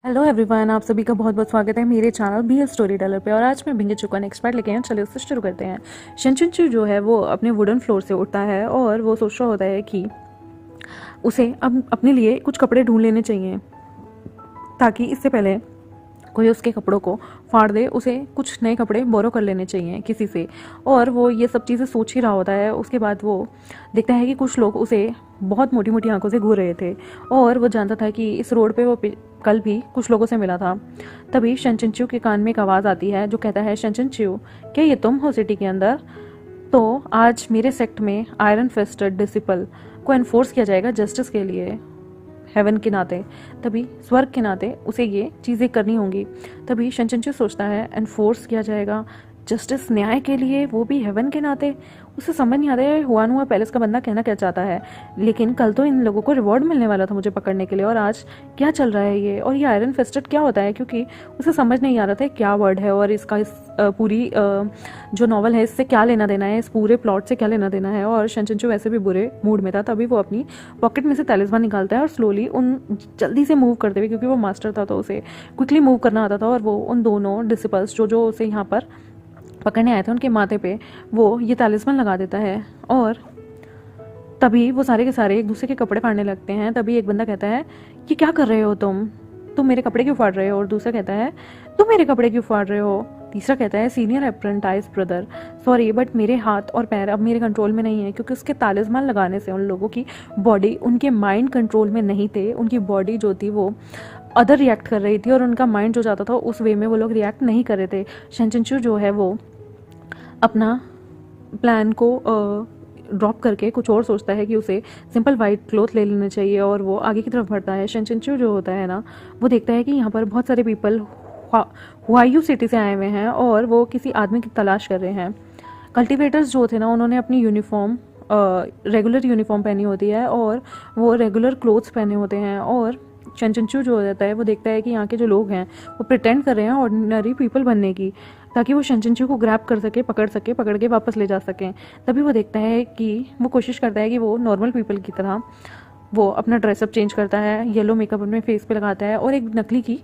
Hello everyone, आप सभी का बहुत बहुत स्वागत है मेरे channel B L story teller पे। और आज मैं बिंगे चुका नेक्स्ट पार्ट लेके आए। चलिए उससे शुरू करते हैं। शनचिंचू जो है वो अपने वुडन फ्लोर से उठता है और वो सोच रहा होता है कि उसे अब अपने लिए कुछ कपड़े ढूंढ लेने चाहिए ताकि इससे पहले कोई उसके कपड़ों को फाड़ दे, उसे कुछ नए कपड़े बोरो कर लेने चाहिए किसी से। और वो ये सब चीज़ें सोच ही रहा होता है। उसके बाद वो देखता है कि कुछ लोग उसे बहुत मोटी मोटी आंखों से घूर रहे थे और वो जानता था कि इस रोड पे वो कल भी कुछ लोगों से मिला था। तभी शनचिंचू के कान में एक आवाज़ आती है जो कहता है, शनचिंचू क्या ये तुम हो सिटी के अंदर? तो आज मेरे सेक्ट में आयरन फिस्टेड डिसिपल को एनफोर्स किया जाएगा जस्टिस के लिए, हेवन के नाते, तभी स्वर्ग के नाते उसे ये चीज़ें करनी होंगी। तभी शनचिंचू सोचता है एनफोर्स किया जाएगा जस्टिस, न्याय के लिए, वो भी हेवन के नाते। उसे समझ नहीं आता है हुआ पैलेस का बंदा कहना क्या चाहता है। लेकिन कल तो इन लोगों को रिवॉर्ड मिलने वाला था मुझे पकड़ने के लिए, और आज क्या चल रहा है ये, और ये आयरन फेस्टेड क्या होता है, क्योंकि उसे समझ नहीं आ रहा था क्या वर्ड है और इसका इस पूरी जो नॉवल है इससे क्या लेना देना है, इस पूरे प्लॉट से क्या लेना देना है। और शनचिंचू वैसे भी बुरे मूड में था। तभी वो अपनी पॉकेट में से तलिस्मान निकालता है और स्लोली उन जल्दी से मूव करते हुए, क्योंकि वो मास्टर था तो उसे क्विकली मूव करना आता था, और वो उन दोनों डिसिपल्स जो उसे यहाँ पर पकड़ने आए थे उनके माथे पे वो ये तालिस्मान लगा देता है। और तभी वो सारे के सारे एक दूसरे के कपड़े फाड़ने लगते हैं। तभी एक बंदा कहता है, ये क्या कर रहे हो तुम मेरे कपड़े क्यों फाड़ रहे हो? और दूसरा कहता है, तुम मेरे कपड़े क्यों फाड़ रहे हो? तीसरा कहता है, senior apprentice brother, sorry but मेरे हाथ और पैर अब मेरे कंट्रोल में नहीं है, क्योंकि उसके तालिस्मान लगाने से उन लोगों की बॉडी उनके माइंड कंट्रोल में नहीं थे। उनकी बॉडी जो थी वो अदर रिएक्ट कर रही थी और उनका माइंड जो जाता था उस वे में वो लोग रिएक्ट नहीं कर रहे थे। शनचिंचू जो है वो अपना प्लान को ड्रॉप करके कुछ और सोचता है कि उसे सिंपल वाइट क्लोथ ले लेने चाहिए, और वो आगे की तरफ बढ़ता है। शनचिंचू जो होता है ना, वो देखता है कि यहाँ पर बहुत सारे पीपल हुआयू सिटी से आए हुए हैं और वो किसी आदमी की तलाश कर रहे हैं। कल्टिवेटर्स जो थे ना, उन्होंने अपनी यूनिफॉर्म रेगुलर यूनिफॉर्म पहनी होती है और वो रेगुलर क्लोथ्स पहने होते हैं। और शनचिंचू जो हो जाता है वो देखता है कि यहाँ के जो लोग हैं वो प्रिटेंड कर रहे हैं ऑर्डिनरी पीपल बनने की, ताकि वो शनचिंचू को ग्रैब कर सके, पकड़ के वापस ले जा सकें। तभी वो देखता है कि वो कोशिश करता है कि वो नॉर्मल पीपल की तरह वो अपना ड्रेसअप चेंज करता है, येलो मेकअप अपने फेस पे लगाता है और एक नकली की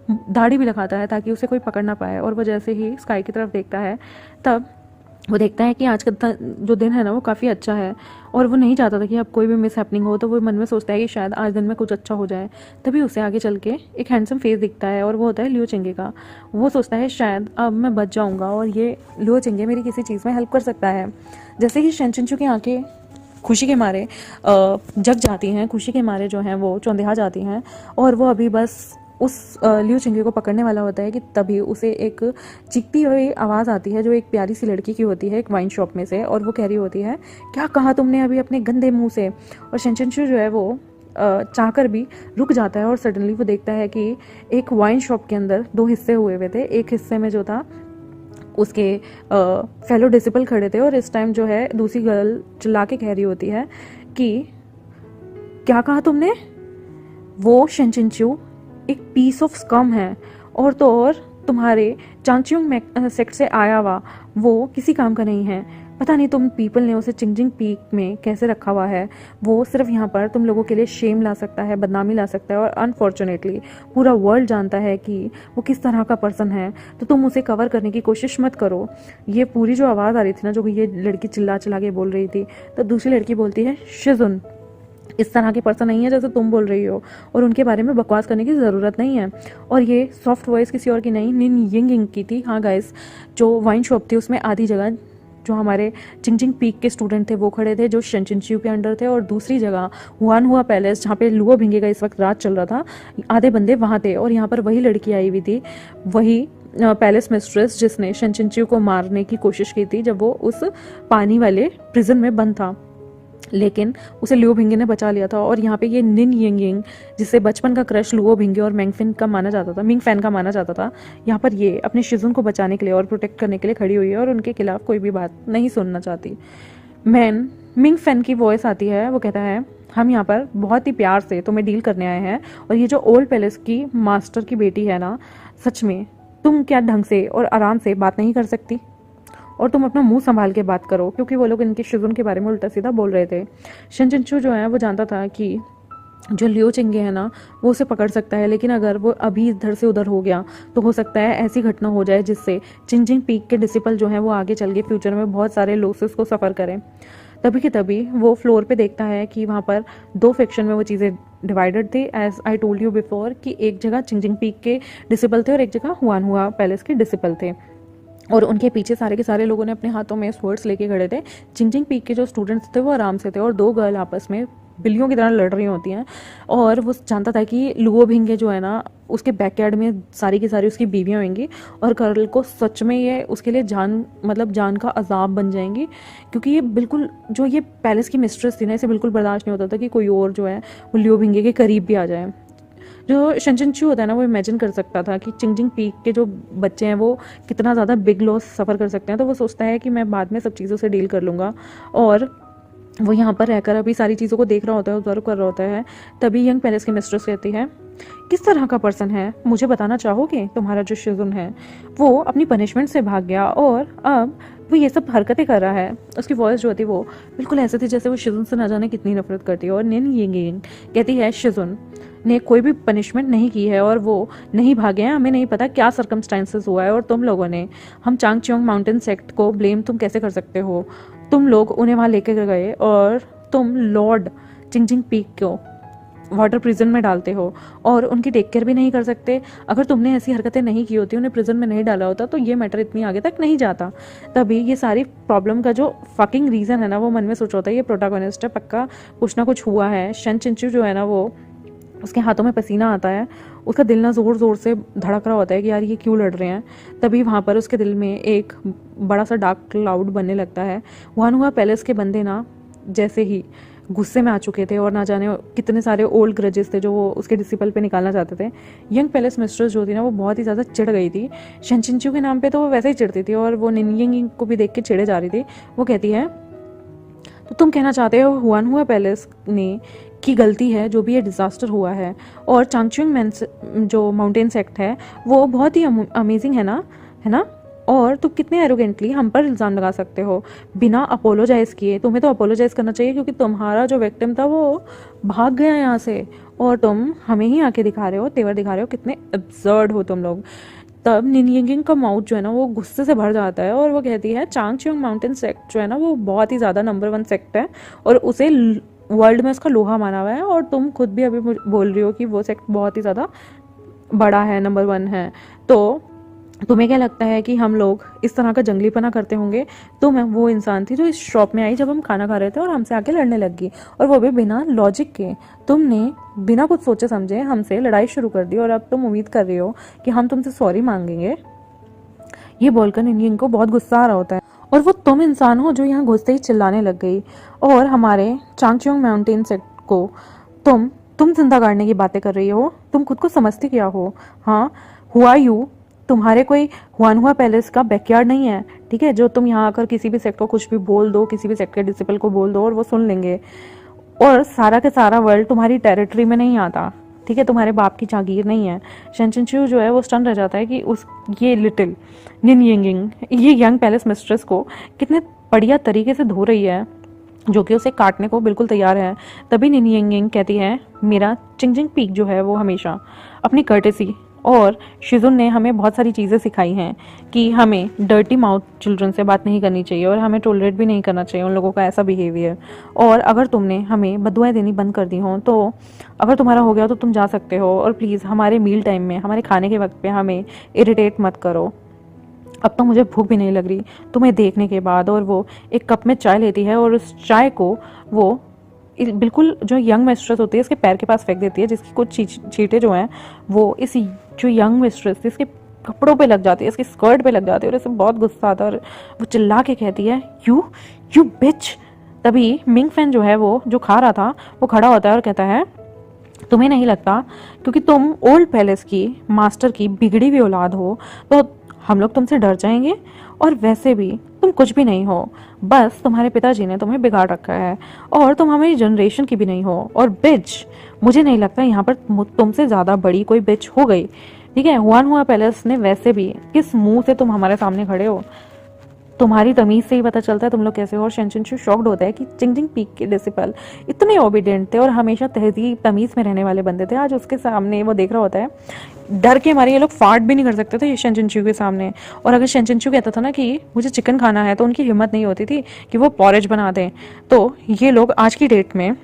दाढ़ी भी लगाता है ताकि उसे कोई पकड़ ना पाए। और वो जैसे ही स्काई की तरफ देखता है तब वो देखता है कि आज का जो दिन है ना वो काफ़ी अच्छा है, और वो नहीं चाहता था कि अब कोई भी मिस हैपनिंग हो। तो वो मन में सोचता है कि शायद आज दिन में कुछ अच्छा हो जाए। तभी उसे आगे चल के एक हैंडसम फेस दिखता है और वो होता है लियो चेंगे का। वो सोचता है शायद अब मैं बच जाऊंगा और ये लियो चेंगे मेरी किसी चीज़ में हेल्प कर सकता है। जैसे ही शनचिंचू की आंखें खुशी के मारे जग जाती हैं, खुशी के मारे जो हैं वो चौंधिया जाती हैं, और वो अभी बस उस लियो चिंगे को पकड़ने वाला होता है कि तभी उसे एक चीखती हुई आवाज़ आती है जो एक प्यारी सी लड़की की होती है एक वाइन शॉप में से, और वो कह रही होती है, क्या कहा तुमने अभी अपने गंदे मुंह से? और शनचिंचू जो है वो चाहकर भी रुक जाता है और सडनली वो देखता है कि एक वाइन शॉप के अंदर दो हिस्से हुए हुए थे। एक हिस्से में जो था उसके फेलो डिसिपल खड़े थे, और इस टाइम जो है दूसरी गर्ल चिल्ला के कह रही होती है कि क्या कहा तुमने? वो शनचिंचू एक पीस ऑफ स्कम है, और तो और तुम्हारे चांगचियोंग सेक्ट से आया हुआ वो किसी काम का नहीं है। पता नहीं तुम पीपल ने उसे चिंगजिंग पीक में कैसे रखा हुआ है। वो सिर्फ यहाँ पर तुम लोगों के लिए शेम ला सकता है, बदनामी ला सकता है, और अनफॉर्चुनेटली पूरा वर्ल्ड जानता है कि वो किस तरह का पर्सन है। तो तुम उसे कवर करने की कोशिश मत करो। ये पूरी जो आवाज़ आ रही थी ना, जो ये लड़की चिल्ला चिल्ला के बोल रही थी, तो दूसरी लड़की बोलती है, शिजुन इस तरह के पर्सन नहीं है जैसे तुम बोल रही हो, और उनके बारे में बकवास करने की ज़रूरत नहीं है। और ये सॉफ्ट वॉइस किसी और की नहीं, निन यिंग की थी। हाँ गाइस, जो वाइन शॉप थी उसमें आधी जगह जो हमारे चिंगजिंग पीक के स्टूडेंट थे वो खड़े थे जो शनचिंचू के अंडर थे, और दूसरी जगह हुआ पैलेस जहाँ पे लुओ भिंगे का इस वक्त राज चल रहा था, आधे बंदे वहाँ थे। और यहाँ पर वही लड़की आई हुई थी, वही पैलेस मिस्ट्रेस जिसने शनचिंचू को मारने की कोशिश की थी जब वो उस पानी वाले प्रिजन में बंद था, लेकिन उसे लियो भिंगे ने बचा लिया था। और यहाँ पे ये निन यिंग जिसे बचपन का क्रश लुओ भिंगे और मिंग फैन का माना जाता था, यहाँ पर ये अपने शिजुन को बचाने के लिए और प्रोटेक्ट करने के लिए खड़ी हुई है और उनके खिलाफ कोई भी बात नहीं सुनना चाहती। मिंग फैन की वॉइस आती है, वो कहता है, हम यहाँ पर बहुत ही प्यार से तुम्हें डील करने आए हैं, और ये जो ओल्ड पैलेस की मास्टर की बेटी है ना, सच में तुम क्या ढंग से और आराम से बात नहीं कर सकती? और तुम अपना मुंह संभाल के बात करो, क्योंकि वो लोग इनके शिजुन के बारे में उल्टा सीधा बोल रहे थे। शनचिंचू जो है वो जानता था कि जो लियो चिंगे है ना वो उसे पकड़ सकता है, लेकिन अगर वो अभी इधर से उधर हो गया तो हो सकता है ऐसी घटना हो जाए जिससे चिंजिंग पीक के डिसिपल जो है वो आगे चल के फ्यूचर में बहुत सारे लॉसेस को सफ़र करें। तभी के तभी वो फ्लोर पे देखता है कि वहाँ पर दो सेक्शन में वो चीज़ें डिवाइडेड थी, as I told you before, कि एक जगह चिंजिंग पीक के डिसिपल थे और एक जगह हुआनहुआ पैलेस के डिसिपल थे। और उनके पीछे सारे के सारे लोगों ने अपने हाथों में स्वर्ड्स लेके खड़े थे। चिंजिंग पीक के जो स्टूडेंट्स थे वो आराम से थे और दो गर्ल आपस में बिल्लियों की तरह लड़ रही होती हैं। और वो जानता था कि लुओ भिंगे जो है ना उसके बैकयार्ड में सारी की सारी उसकी बीवियाँ होंगी और कर्ल को सच में ये उसके लिए जान मतलब जान का अजाब बन जाएंगी, क्योंकि ये बिल्कुल जो ये पैलेस की मिस्ट्रेस थी ना इसे बिल्कुल बर्दाश्त नहीं होता था कि कोई और जो है वो लियो भिंगे के करीब भी आ जाए। जो शनचिंचू होता है ना वो इमेजिन कर सकता था कि चिंगजिंग पीक के जो बच्चे हैं वो कितना ज़्यादा बिग लॉस सफ़र कर सकते हैं, तो वो सोचता है कि मैं बाद में सब चीज़ों से डील कर लूँगा। और वो यहाँ पर रहकर अभी सारी चीज़ों को देख रहा होता है, ऑब्जर्व कर रहा होता है। तभी यंग पैलेस की मिस्ट्रेस कहती है, किस तरह का पर्सन है मुझे बताना चाहोगे? तुम्हारा जो शिजुन है वो अपनी पनिशमेंट से भाग गया और अब वो ये सब हरकतें कर रहा है। उसकी वॉइस जो थी वो बिल्कुल ऐसे थी जैसे वो शिजुन से ना जाने कितनी नफरत करती है। और निन यिंग कहती है, शिजुन ने कोई भी पनिशमेंट नहीं की है और वो नहीं भागे हैं। हमें नहीं पता क्या सर्कमस्टांसेस हुआ है और तुम लोगों ने हम चांगचियोंग माउंटेन सेक्ट को ब्लेम तुम कैसे कर सकते हो? तुम लोग उन्हें वहाँ लेके गए और तुम लॉर्ड चिंगजिंग पीक को वाटर प्रिजन में डालते हो और उनकी टेक केयर भी नहीं कर सकते। अगर तुमने ऐसी हरकतें नहीं की होती, उन्हें प्रिजन में नहीं डाला होता तो ये मैटर इतनी आगे तक नहीं जाता। तभी ये सारी प्रॉब्लम का जो फकिंग रीज़न है ना वो मन में सोच होता है ये प्रोटागोनिस्ट है, पक्का कुछ ना कुछ हुआ है। शनचिंचू जो है ना वो उसके हाथों में पसीना आता है, उसका दिल ना ज़ोर ज़ोर से धड़क रहा होता है कि यार ये क्यों लड़ रहे हैं। तभी वहाँ पर उसके दिल में एक बड़ा सा डार्क क्लाउड बनने लगता है। हुआनहुआ पैलेस के बंदे ना जैसे ही गुस्से में आ चुके थे और ना जाने कितने सारे ओल्ड ग्रजेस थे जो वो उसके डिसिपल पे निकालना चाहते थे। यंग पैलेस मिस्ट्रेस जो थी ना वो बहुत ही ज़्यादा चिढ़ गई थी। शनचिंचू के नाम पे तो वो वैसे ही चिढ़ती थी और वो निनयिंग को भी देख के चिढ़े जा रही थी। वो कहती है, तो तुम कहना चाहते हो हुआनहुआ पैलेस ने की गलती है जो भी ये डिज़ास्टर हुआ है, और चांगचियोंग जो माउंटेन सेक्ट है वो बहुत ही अमेजिंग है ना? और तुम कितने एरोगेंटली हम पर इल्ज़ाम लगा सकते हो बिना अपोलोजाइज़ किए? तुम्हें तो अपोलोजाइज़ करना चाहिए क्योंकि तुम्हारा जो विक्टिम था वो भाग गया यहाँ से और तुम हमें ही आके दिखा रहे हो, तेवर दिखा रहे हो। कितने एब्सर्ड हो तुम लोग। तब निनयिंग का माउथ जो है ना वो गुस्से से भर जाता है और वो कहती है, चांगचियोंग माउंटेन सेक्ट जो है ना वो बहुत ही ज़्यादा नंबर 1 सेक्ट है और उसे वर्ल्ड में उसका लोहा माना हुआ है, और तुम खुद भी अभी बोल रही हो कि वो सेक्ट बहुत ही ज़्यादा बड़ा है, नंबर 1 है। तो तुम्हें क्या लगता है कि हम लोग इस तरह का जंगलीपना करते होंगे? तो मैं वो इंसान थी जो इस शॉप में आई जब हम खाना खा रहे थे और हमसे आके लड़ने लग गई, और वो भी बिना लॉजिक के। तुमने बिना कुछ सोचे समझे हमसे लड़ाई शुरू कर दी और अब तुम उम्मीद कर रही हो कि हम तुमसे सॉरी मांगेंगे। ये बोलकर निनयिंग को बहुत गुस्सा आ रहा होता है और वो तुम इंसान हो जो यहाँ घुसते ही चिल्लाने लग गई और हमारे चांगचियोंग माउंटेन सेक्ट को तुम जिंदा गाड़ने की बातें कर रही हो। तुम खुद को समझती क्या हो? हाँ, हुआ यू तुम्हारे कोई हुआनहुआ पैलेस का बैकयार्ड नहीं है, ठीक है, जो तुम यहाँ आकर किसी भी सेक्ट को कुछ भी बोल दो, किसी भी सेक्ट के डिसिपल को बोल दो और वो सुन लेंगे। और सारा के सारा वर्ल्ड तुम्हारी टेरिटरी में नहीं आता, ठीक है, तुम्हारे बाप की जागीर नहीं है। शनचिंचू जो है वो स्टन रह जाता है कि ये लिटिल निनयिंग ये यंग पैलेस मिस्ट्रेस को कितने बढ़िया तरीके से धो रही है, जो कि उसे काटने को बिल्कुल तैयार है। तभी निनयिंग कहती है, मेरा चिंगजिंग पीक जो है वो हमेशा अपनी कर्टेसी और शिजुन ने हमें बहुत सारी चीज़ें सिखाई हैं कि हमें डर्टी माउथ चिल्ड्रन से बात नहीं करनी चाहिए और हमें टॉलरेट भी नहीं करना चाहिए उन लोगों का ऐसा बिहेवियर। और अगर तुमने हमें बदुआएं देनी बंद कर दी हों तो अगर तुम्हारा हो गया तो तुम जा सकते हो, और प्लीज़ हमारे मील टाइम में, हमारे खाने के वक्त पे हमें इरिटेट मत करो। अब तो मुझे भूख भी नहीं लग रही तुम्हें देखने के बाद। और वो एक कप में चाय लेती है और उस चाय को वो बिल्कुल जो यंग मिस्ट्रेस होती है इसके पैर के पास फेंक देती है, जिसकी कुछ छींटे जो हैं वो इस जो यंग मिस्ट्रेस थी इसके कपड़ों पे लग जाती है, इसकी स्कर्ट पे लग जाती है, और इसे बहुत गुस्सा आता है और वो चिल्ला के कहती है, यू बिच। तभी मिंग फैन जो है वो जो खा रहा था वो खड़ा होता है और कहता है, तुम्हें नहीं लगता क्योंकि तुम ओल्ड पैलेस की मास्टर की बिगड़ी हुई औलाद हो तो हम लोग तुमसे डर जाएंगे? और वैसे भी तुम कुछ भी नहीं हो, बस तुम्हारे पिताजी ने तुम्हें बिगाड़ रखा है और तुम हमारी जनरेशन की भी नहीं हो। और बिच, मुझे नहीं लगता यहाँ पर तुमसे ज़्यादा बड़ी कोई बिच हो गई, ठीक है। हुआनहुआ पैलेस ने वैसे भी किस मुंह से तुम हमारे सामने खड़े हो? तुम्हारी तमीज से ही पता चलता है तुम लोग कैसे हो। और शेंचुनचू शॉक्ड होता है कि चिंगजिंग पीक के डिसिपल इतने ओबीडियंट थे और हमेशा तहजीब तमीज में रहने वाले बंदे थे, आज उसके सामने वो देख रहा होता है, डर के मारे ये लोग फाट भी नहीं कर सकते थे ये शेंचुनचू के सामने। और अगर शेंचुनचू कहता था ना कि मुझे चिकन खाना है, तो उनकी हिम्मत नहीं होती थी कि वो पॉरेज बना दें। तो ये लोग आज की डेट में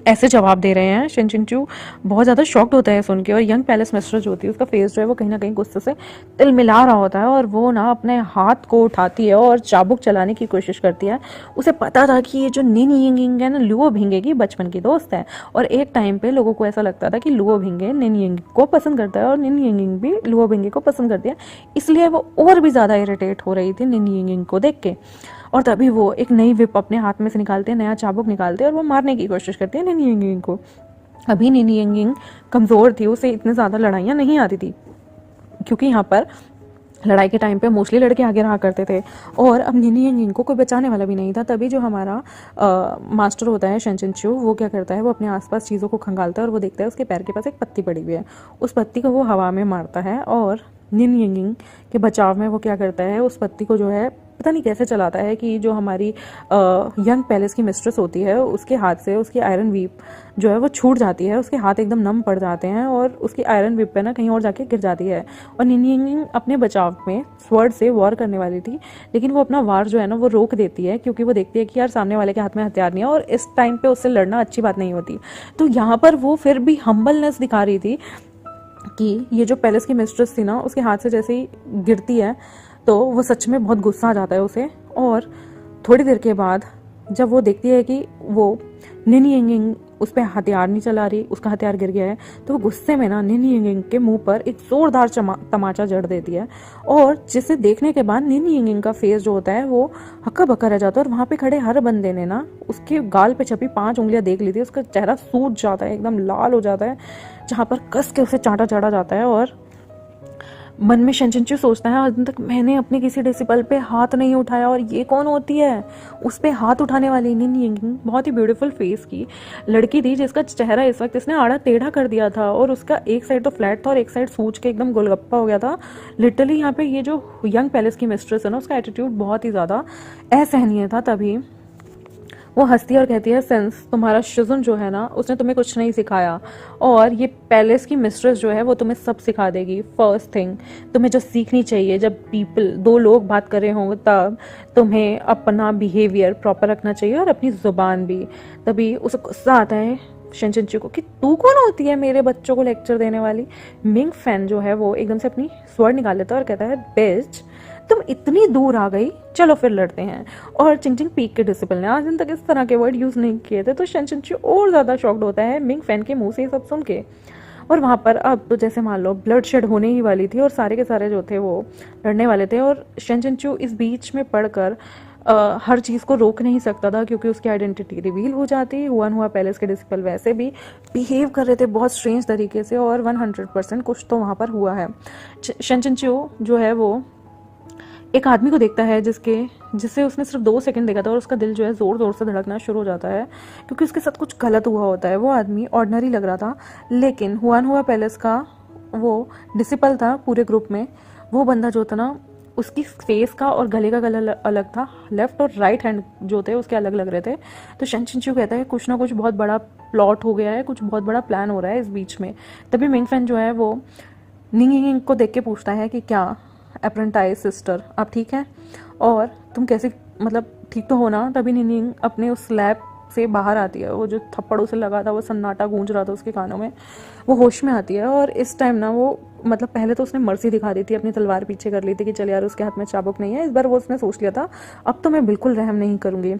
ऐसे जवाब दे रहे हैं। शेंचुनचू बहुत ज़्यादा शॉक्ड होता है सुन के, और यंग पैलेस मिस्ट्रेस जो होती है उसका फेस जो है वो कहीं ना कहीं गुस्से से तिलमिला रहा होता है, और वो ना अपने हाथ को उठाती है और चाबुक चलाने की कोशिश करती है। उसे पता था कि ये जो निन यिंग है ना, लुओ भिंगे की बचपन की दोस्त है, और एक टाइम पे लोगों को ऐसा लगता था कि लुओ भिंगे निन यिंग को पसंद करता है और निन यिंग भी लुओ भिंगे को पसंद करती है, इसलिए वो और भी ज़्यादा इरिटेट हो रही थी निन यिंग को देख के। और तभी वो एक नई विप अपने हाथ में से निकालते हैं, नया चाबुक निकालते हैं और वो मारने की कोशिश करते हैं निन यिंग को। अभी निन यिंग कमज़ोर थी, उसे इतनी ज़्यादा लड़ाइयाँ नहीं आती थी, क्योंकि यहाँ पर लड़ाई के टाइम पे मोस्टली लड़के आगे रहा करते थे, और अब निन यिंग को कोई बचाने वाला भी नहीं था। तभी जो हमारा मास्टर होता है शेंचुनचू, वो क्या करता है, वो अपने आसपास चीज़ों को खंगालता है और वो देखता है उसके पैर के पास एक पत्ती पड़ी हुई है। उस पत्ती को वो हवा में मारता है, और निन यिंग के बचाव में वो क्या करता है, उस पत्ती को जो है पता नहीं कैसे चलाता है कि जो हमारी यंग पैलेस की मिस्ट्रेस होती है उसके हाथ से उसकी आयरन व्हीप जो है वो छूट जाती है, उसके हाथ एकदम नम पड़ जाते हैं और उसकी आयरन व्हीप पे ना कहीं और जाके गिर जाती है। और निन यिंग अपने बचाव में स्वॉर्ड से वॉर करने वाली थी, लेकिन वो अपना वार जो है ना वो रोक देती है, क्योंकि वो देखती है कि यार सामने वाले के हाथ में हथियार नहीं है और इस टाइम पे उससे लड़ना अच्छी बात नहीं होती। तो यहाँ पर वो फिर भी हम्बलनेस दिखा रही थी कि ये जो पैलेस की मिस्ट्रेस थी ना, उसके हाथ से जैसे ही गिरती है तो वो सच में बहुत गुस्सा आ जाता है उसे। और थोड़ी देर के बाद जब वो देखती है कि वो निन यिंग उस पर हथियार नहीं चला रही, उसका हथियार गिर गया है, तो वो गुस्से में ना निन यिंग के मुंह पर एक जोरदार तमाचा जड़ देती है, और जिसे देखने के बाद निन यिंग का फेस जो होता है वो हक्का बक्का रह जाता है। और वहाँ पे खड़े हर बंदे ने ना उसके गाल पे छपी 5 उंगलियां देख ली थी, उसका चेहरा सूज जाता है, एकदम लाल हो जाता है, जहाँ पर कस के उसे चाटा चाटा जाता है। और मन में शेंचुनचू सोचता है आज तक मैंने अपने किसी डिसिपल पे हाथ नहीं उठाया, और ये कौन होती है उस पे हाथ उठाने वाली। निन यिंग बहुत ही ब्यूटीफुल फेस की लड़की थी, जिसका चेहरा इस वक्त इसने आड़ा टेढ़ा कर दिया था, और उसका एक साइड तो फ्लैट था और एक साइड सूज के एकदम गोलगप्पा हो गया था। लिटरली यहाँ पे ये जो यंग पैलेस की मिस्ट्रेस है ना, उसका एटीट्यूड बहुत ही ज़्यादा असहनीय था। तभी वो हंसती है और कहती है, सेंस तुम्हारा शिजुन जो है ना उसने तुम्हें कुछ नहीं सिखाया, और ये पैलेस की मिस्ट्रेस जो है वो तुम्हें सब सिखा देगी। फर्स्ट थिंग तुम्हें जो सीखनी चाहिए, जब दो लोग बात कर रहे होंगे तब तुम्हें अपना बिहेवियर प्रॉपर रखना चाहिए और अपनी जुबान भी। तभी उसे गुस्सा आता है शेंचुनचू को कि तू कौन होती है मेरे बच्चों को लेक्चर देने वाली। मिंग फैन जो है वो एकदम से अपनी स्वord निकाल लेता है और कहता है, बेस्ट तुम इतनी दूर आ गई, चलो फिर लड़ते हैं। और चिंगजिंग पीक के डिसिपल ने आज दिन तक इस तरह के वर्ड यूज नहीं किए थे, तो शेंचुनचू और ज्यादा शॉक्ड होता है मिंग फैन के मुंह से ये सब सुन के। और वहां पर अब तो जैसे मान लो ब्लड शेड होने ही वाली थी और सारे के सारे जो थे वो लड़ने वाले थे, और शेंचुनचू इस बीच में पड़कर हर चीज़ को रोक नहीं सकता था, क्योंकि उसकी आइडेंटिटी रिवील हो जाती। हुआ पैलेस के डिसिपल वैसे भी बिहेव कर रहे थे बहुत स्ट्रेंज तरीके से, और 100% कुछ तो वहाँ पर हुआ है। शेंचुनचू जो है वो एक आदमी को देखता है जिसे उसने सिर्फ 2 सेकंड देखा था, और उसका दिल जो है ज़ोर ज़ोर से धड़कना शुरू हो जाता है, क्योंकि उसके साथ कुछ गलत हुआ होता है। वो आदमी ऑर्डिनरी लग रहा था, लेकिन हुआ पैलेस का वो डिसिपल था पूरे ग्रुप में। वो बंदा जो था ना, उसकी फेस का और गले का कलर अलग था, लेफ्ट और राइट हैंड जो थे उसके अलग लग रहे थे। तो शेंचुनचू कहता है कुछ ना कुछ बहुत बड़ा प्लॉट हो गया है, कुछ बहुत बड़ा प्लान हो रहा है इस बीच में। तभी मिंग फैन जो है वो निंग यिंग को देख के पूछता है कि क्या अप्रेंटाइज सिस्टर आप ठीक हैं, और तुम कैसे, मतलब ठीक तो हो ना। तभी निंग यिंग अपने उस लैब से बाहर आती है, वो जो थप्पड़ उसे लगा था वो सन्नाटा गूंज रहा था उसके कानों में, वो होश में आती है। और इस टाइम ना वो मतलब पहले तो उसने मर्जी दिखा दी थी, अपनी तलवार पीछे कर ली थी कि चल यार उसके हाथ में चाबुक नहीं है, इस बार वो उसने सोच लिया था अब तो मैं बिल्कुल रहम नहीं करूंगी।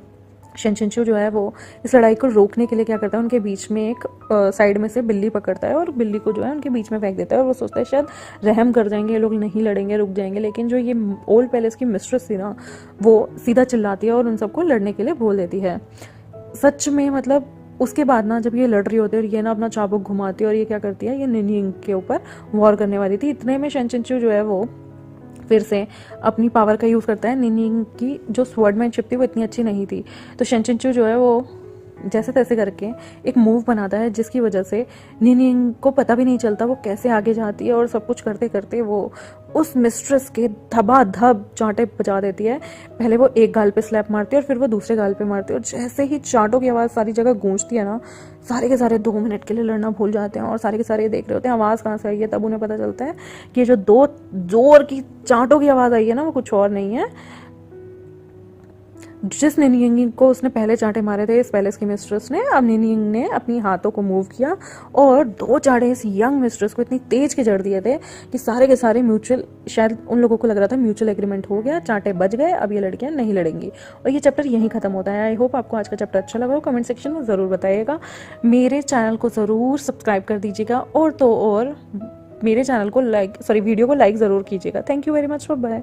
शेंचुनचू जो है वो इस लड़ाई को रोकने के लिए क्या करता है, उनके बीच में एक साइड में से बिल्ली पकड़ता है और बिल्ली को जो है उनके बीच में फेंक देता है, और वो सोचता है शायद रहम कर जाएंगे ये लोग, नहीं लड़ेंगे, रुक जाएंगे। लेकिन जो ये ओल्ड पैलेस की मिस्ट्रेस थी ना, वो सीधा चिल्लाती है और उन सबको लड़ने के लिए बोल देती है। सच में मतलब उसके बाद ना जब ये लड़ रही होती है और ये ना अपना चाबुक घुमाती है, और ये क्या करती है, ये निन यिंग के ऊपर वॉर करने वाली थी। इतने में शेंचुनचू जो है वो फिर से अपनी पावर का यूज़ करता है। निन यिंग की जो स्वॉर्डमैनशिप थी वो इतनी अच्छी नहीं थी, तो शेंचुनचू जो है वो जैसे तैसे करके एक मूव बनाता है, जिसकी वजह से निन यिंग को पता भी नहीं चलता वो कैसे आगे जाती है, और सब कुछ करते करते वो उस मिस्ट्रेस के धबाधब चांटे बजा देती है। पहले वो एक गाल पे स्लैप मारती है और फिर वो दूसरे गाल पे मारती है, और जैसे ही चांटों की आवाज़ सारी जगह गूंजती है ना, सारे के सारे 2 मिनट के लिए लड़ना भूल जाते हैं और सारे के सारे ये देख रहे होते हैं आवाज़ कहाँ से आई है। तब उन्हें पता चलता है कि ये जो 2 जोर की चांटों की आवाज़ आई है ना, वो कुछ और नहीं है। जिस निनिंग को उसने पहले चांटे मारे थे इस पैलेस की मिस्ट्रेस ने, अब निनिंग ने अपनी हाथों को मूव किया और 2 चांटे इस यंग मिस्ट्रेस को इतनी तेज के जड़ दिए थे कि सारे के सारे म्यूचुअल, शायद उन लोगों को लग रहा था म्यूचुअल एग्रीमेंट हो गया, चांटे बच गए, अब ये लड़कियां नहीं लड़ेंगी। और ये चैप्टर यहीं खत्म होता है। आई होप आपको आज का चैप्टर अच्छा लगा हो। कमेंट सेक्शन में ज़रूर बताइएगा। मेरे चैनल को ज़रूर सब्सक्राइब कर दीजिएगा, और तो और मेरे चैनल को वीडियो को लाइक ज़रूर कीजिएगा। Thank you very much, bye.